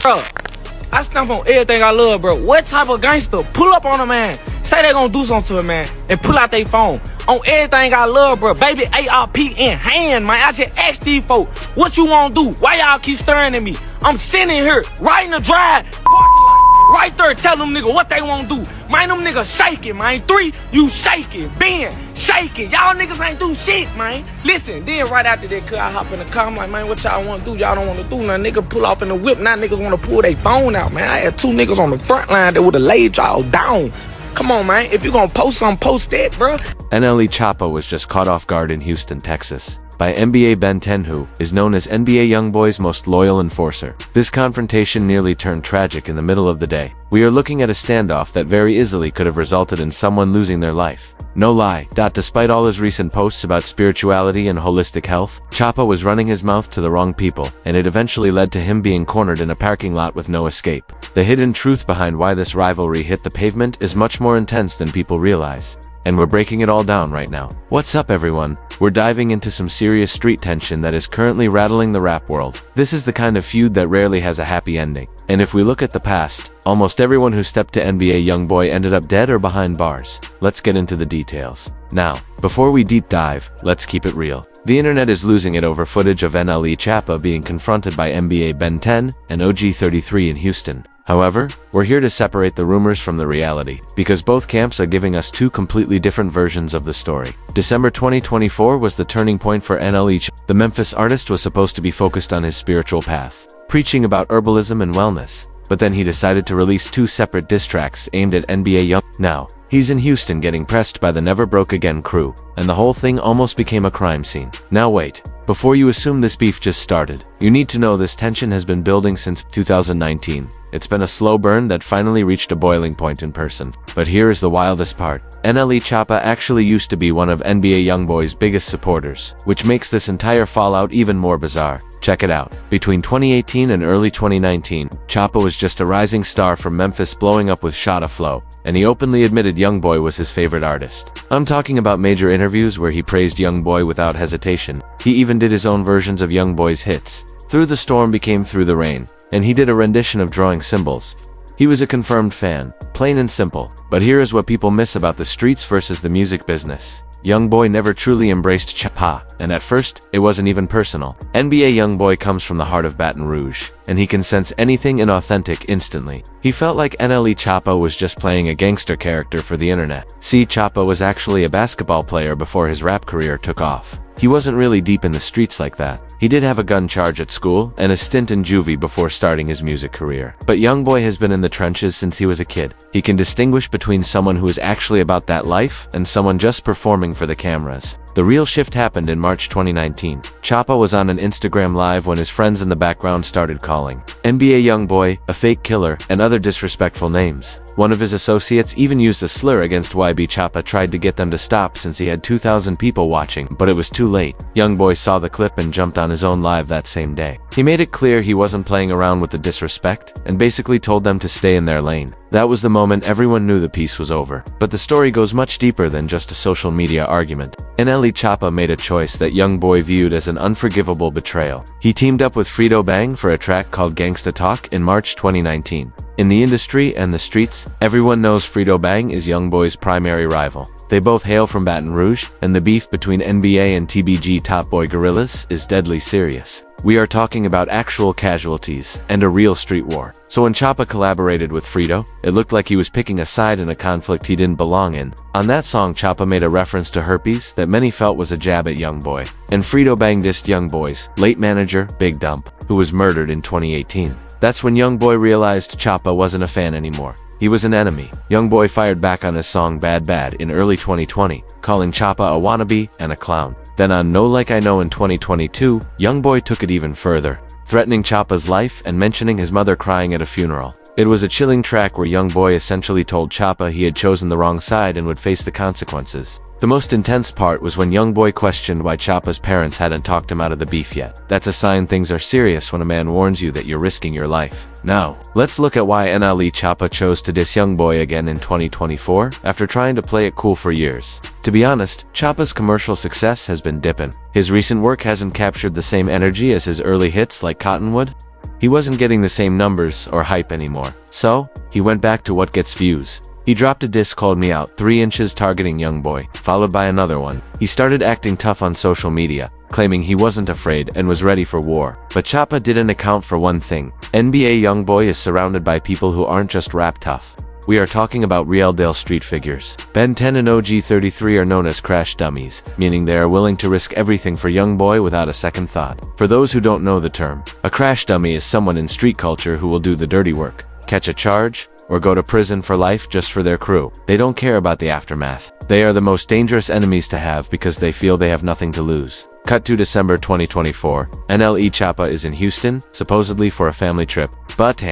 Bro, I stamp on everything I love, bro. What type of gangster pull up on a man, say they gonna do something to a man, and pull out their phone on everything I love, bro? Baby, ARP in hand, man. I just asked these folks, what you wanna do? Why y'all keep staring at me? I'm sitting here, right in the drive, parking lot, right there, tell them niggas what they wanna do. Man, them niggas shaking, man. 3, you shaking. Ben, shaking. Y'all niggas ain't do shit, man. Listen, then right after that, cause I hop in the car, I'm like, man, what y'all wanna do? Y'all don't wanna do nothing. Nigga pull off in the whip, now niggas wanna pull their phone out, man. I had 2 niggas on the front line that would've laid y'all down. Come on, man. If you gonna post something, post that, bro. NLE Choppa was just caught off guard in Houston, Texas, by NBA Ben 10, who is known as NBA Youngboy's most loyal enforcer. This confrontation nearly turned tragic in the middle of the day. We are looking at a standoff that very easily could have resulted in someone losing their life. No lie. Despite all his recent posts about spirituality and holistic health, Choppa was running his mouth to the wrong people, and it eventually led to him being cornered in a parking lot with no escape. The hidden truth behind why this rivalry hit the pavement is much more intense than people realize. And we're breaking it all down right now. What's up, everyone? We're diving into some serious street tension that is currently rattling the rap world. This is the kind of feud that rarely has a happy ending. And if we look at the past, almost everyone who stepped to NBA Youngboy ended up dead or behind bars. Let's get into the details. Now, before we deep dive, let's keep it real. The internet is losing it over footage of NLE Choppa being confronted by NBA Ben 10 and OG 33 in Houston. However, we're here to separate the rumors from the reality, because both camps are giving us 2 completely different versions of the story. December 2024 was the turning point for NLE Choppa. The Memphis artist was supposed to be focused on his spiritual path, preaching about herbalism and wellness, but then he decided to release 2 separate diss tracks aimed at NBA Young. Now, he's in Houston getting pressed by the Never Broke Again crew, and the whole thing almost became a crime scene. Now wait, before you assume this beef just started, you need to know this tension has been building since 2019. It's been a slow burn that finally reached a boiling point in person. But here is the wildest part. NLE Choppa actually used to be one of NBA Youngboy's biggest supporters, which makes this entire fallout even more bizarre. Check it out. Between 2018 and early 2019, Choppa was just a rising star from Memphis, blowing up with Shotta Flow, and he openly admitted Youngboy was his favorite artist. I'm talking about major interviews where he praised Youngboy without hesitation. He even did his own versions of Youngboy's hits. Through the Storm became Through the Rain, and he did a rendition of Drawing Symbols. He was a confirmed fan, plain and simple. But here is what people miss about the streets versus the music business. Youngboy never truly embraced Choppa, and at first, it wasn't even personal. NBA Youngboy comes from the heart of Baton Rouge, and he can sense anything inauthentic instantly. He felt like NLE Choppa was just playing a gangster character for the internet. See, Choppa was actually a basketball player before his rap career took off. He wasn't really deep in the streets like that. He did have a gun charge at school and a stint in juvie before starting his music career. But Youngboy has been in the trenches since he was a kid. He can distinguish between someone who is actually about that life and someone just performing for the cameras. The real shift happened in March 2019. Choppa was on an Instagram live when his friends in the background started calling NBA Youngboy a fake killer and other disrespectful names. One of his associates even used a slur against YB. Choppa tried to get them to stop since he had 2,000 people watching, but it was too late. Youngboy saw the clip and jumped on his own live that same day. He made it clear he wasn't playing around with the disrespect and basically told them to stay in their lane. That was the moment everyone knew the piece was over. But the story goes much deeper than just a social media argument. NLE Choppa made a choice that Youngboy viewed as an unforgivable betrayal. He teamed up with Frito Bang for a track called Gangsta Talk in March 2019. In the industry and the streets, everyone knows Frito Bang is Youngboy's primary rival. They both hail from Baton Rouge, and the beef between NBA and TBG Top Boy Gorillas is deadly serious. We are talking about actual casualties and a real street war. So when Choppa collaborated with Frito, it looked like he was picking a side in a conflict he didn't belong in. On that song, Choppa made a reference to herpes that many felt was a jab at Youngboy. And Frito Bang dissed Youngboy's late manager, Big Dump, who was murdered in 2018. That's when Youngboy realized Choppa wasn't a fan anymore. He was an enemy. Youngboy fired back on his song Bad Bad in early 2020, calling Choppa a wannabe and a clown. Then on No Like I Know in 2022, Youngboy took it even further, threatening Choppa's life and mentioning his mother crying at a funeral. It was a chilling track where Youngboy essentially told Choppa he had chosen the wrong side and would face the consequences. The most intense part was when Youngboy questioned why Choppa's parents hadn't talked him out of the beef yet. That's a sign things are serious when a man warns you that you're risking your life. Now, let's look at why NLE Choppa chose to diss Youngboy again in 2024 after trying to play it cool for years. To be honest, Choppa's commercial success has been dipping. His recent work hasn't captured the same energy as his early hits like Cottonwood. He wasn't getting the same numbers or hype anymore. So, he went back to what gets views. He dropped a diss called Me Out 3 inches targeting Youngboy, followed by another one. He started acting tough on social media, claiming he wasn't afraid and was ready for war. But Choppa didn't account for one thing. NBA Youngboy is surrounded by people who aren't just rap tough. We are talking about real street figures. Ben 10 and OG 33 are known as crash dummies, meaning they are willing to risk everything for Youngboy without a second thought. For those who don't know the term, a crash dummy is someone in street culture who will do the dirty work, catch a charge, or go to prison for life just for their crew. They don't care about the aftermath. They are the most dangerous enemies to have because they feel they have nothing to lose. Cut to December 2024. NLE Choppa is in Houston, supposedly for a family trip. But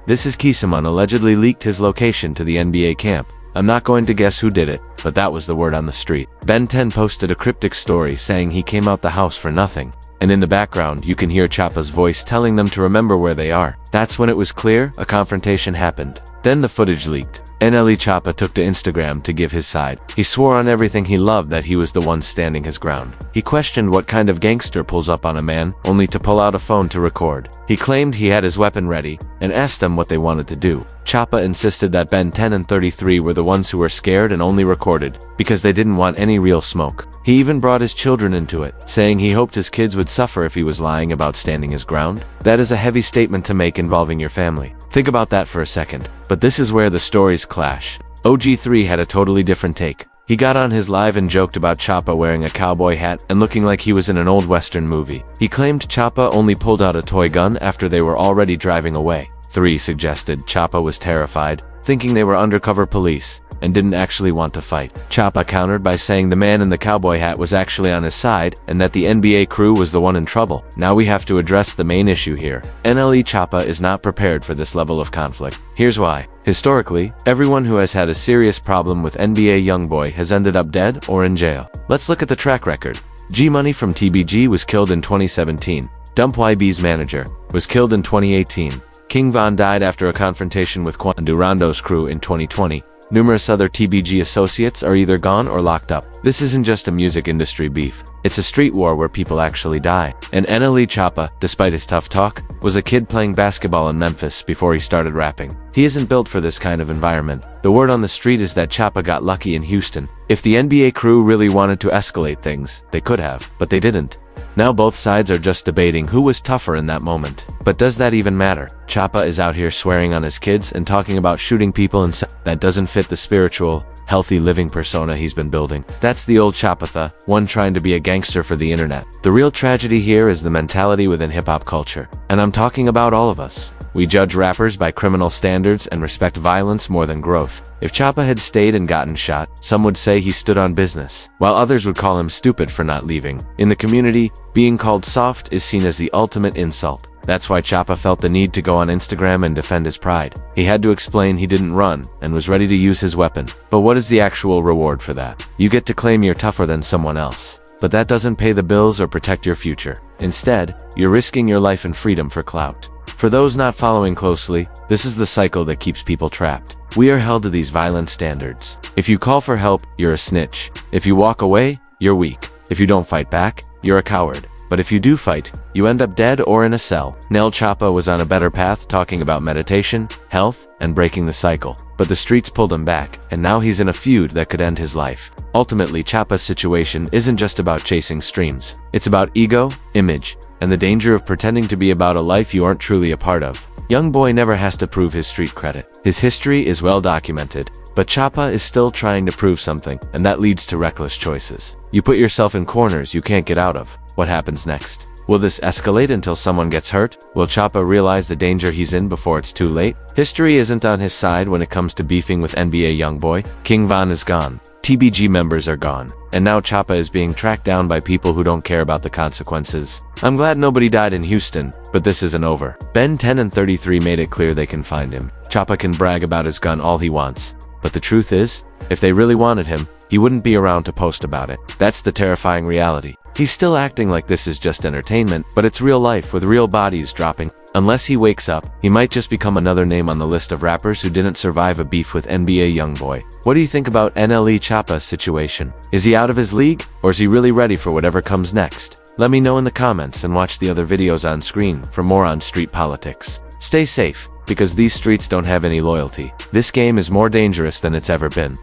this is Kisaman allegedly leaked his location to the NBA camp. I'm not going to guess who did it, but that was the word on the street. Ben 10 posted a cryptic story saying he came out the house for nothing. And in the background, you can hear Choppa's voice telling them to remember where they are. That's when it was clear a confrontation happened. Then the footage leaked. NLE Choppa took to Instagram to give his side. He swore on everything he loved that he was the one standing his ground. He questioned what kind of gangster pulls up on a man, only to pull out a phone to record. He claimed he had his weapon ready, and asked them what they wanted to do. Choppa insisted that Ben 10 and 33 were the ones who were scared and only recorded, because they didn't want any real smoke. He even brought his children into it, saying he hoped his kids would suffer if he was lying about standing his ground. That is a heavy statement to make involving your family. Think about that for a second. But this is where the stories clash. OG3 had a totally different take. He got on his live and joked about Choppa wearing a cowboy hat and looking like he was in an old western movie. He claimed Choppa only pulled out a toy gun after they were already driving away. 3 suggested Choppa was terrified, thinking they were undercover police, and didn't actually want to fight. Choppa countered by saying the man in the cowboy hat was actually on his side and that the NBA crew was the one in trouble. Now we have to address the main issue here. NLE Choppa is not prepared for this level of conflict. Here's why. Historically, everyone who has had a serious problem with NBA Youngboy has ended up dead or in jail. Let's look at the track record. G-Money from TBG was killed in 2017. Dump YB's manager was killed in 2018. King Von died after a confrontation with Quan Durando's crew in 2020. Numerous other TBG associates are either gone or locked up. This isn't just a music industry beef. It's a street war where people actually die. And NLE Choppa, despite his tough talk, was a kid playing basketball in Memphis before he started rapping. He isn't built for this kind of environment. The word on the street is that Choppa got lucky in Houston. If the NBA crew really wanted to escalate things, they could have, but they didn't. Now both sides are just debating who was tougher in that moment. But does that even matter? Choppa is out here swearing on his kids and talking about shooting people and that doesn't fit the spiritual, healthy living persona he's been building. That's the old Choppatha, one trying to be a gangster for the internet. The real tragedy here is the mentality within hip-hop culture. And I'm talking about all of us. We judge rappers by criminal standards and respect violence more than growth. If Choppa had stayed and gotten shot, some would say he stood on business, while others would call him stupid for not leaving. In the community, being called soft is seen as the ultimate insult. That's why Choppa felt the need to go on Instagram and defend his pride. He had to explain he didn't run and was ready to use his weapon. But what is the actual reward for that? You get to claim you're tougher than someone else. But that doesn't pay the bills or protect your future. Instead, you're risking your life and freedom for clout. For those not following closely, this is the cycle that keeps people trapped. We are held to these violent standards. If you call for help, you're a snitch. If you walk away, you're weak. If you don't fight back, you're a coward. But if you do fight, you end up dead or in a cell. NLE Choppa was on a better path talking about meditation, health, and breaking the cycle. But the streets pulled him back, and now he's in a feud that could end his life. Ultimately, Choppa's situation isn't just about chasing streams. It's about ego, image, and the danger of pretending to be about a life you aren't truly a part of. Youngboy never has to prove his street credit. His history is well documented, but Choppa is still trying to prove something, and that leads to reckless choices. You put yourself in corners you can't get out of. What happens next? Will this escalate until someone gets hurt? Will Choppa realize the danger he's in before it's too late? History isn't on his side when it comes to beefing with NBA Youngboy. King Von is gone. TBG members are gone. And now Choppa is being tracked down by people who don't care about the consequences. I'm glad nobody died in Houston, but this isn't over. Ben 10 and 33 made it clear they can find him. Choppa can brag about his gun all he wants. But the truth is, if they really wanted him, he wouldn't be around to post about it. That's the terrifying reality. He's still acting like this is just entertainment, but it's real life with real bodies dropping. Unless he wakes up, he might just become another name on the list of rappers who didn't survive a beef with NBA Youngboy. What do you think about NLE Choppa's situation? Is he out of his league, or is he really ready for whatever comes next? Let me know in the comments and watch the other videos on screen for more on street politics. Stay safe, because these streets don't have any loyalty. This game is more dangerous than it's ever been.